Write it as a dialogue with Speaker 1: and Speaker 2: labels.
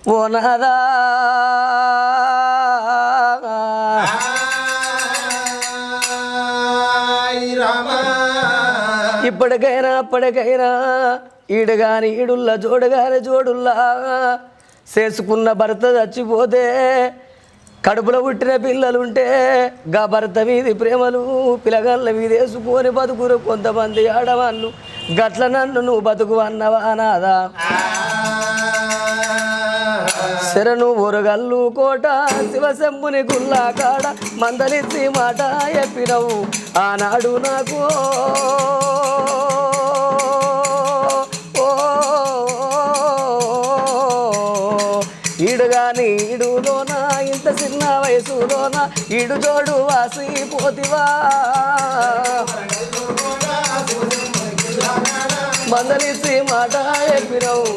Speaker 1: ఓ నాదా ఇప్పటికైనా అప్పటికైనా ఈడుగాని ఈడుల్లా జోడుగాని జోడుల్లా చేసుకున్న భర్త చచ్చిపోతే కడుపులో పుట్టిన పిల్లలుంటే గా భర్త వీధి ప్రేమలు పిలగళ్ళ వీధి వేసుకొని బతుకురు కొంతమంది ఆడవాళ్ళు గట్ల నన్ను నువ్వు బతుకు అన్నవా నాదా శరణు ఊరగల్లు కోట శివశంభుని గుల్లా కాడ మందలిచ్చి మాట చెప్పినవు ఆనాడు నాకు ఈడుగాని ఈడులోన ఇంత చిన్న వయసులోన ఈడు జోడు వాసి పోతివా మందలిచ్చి మాట చెప్పినవు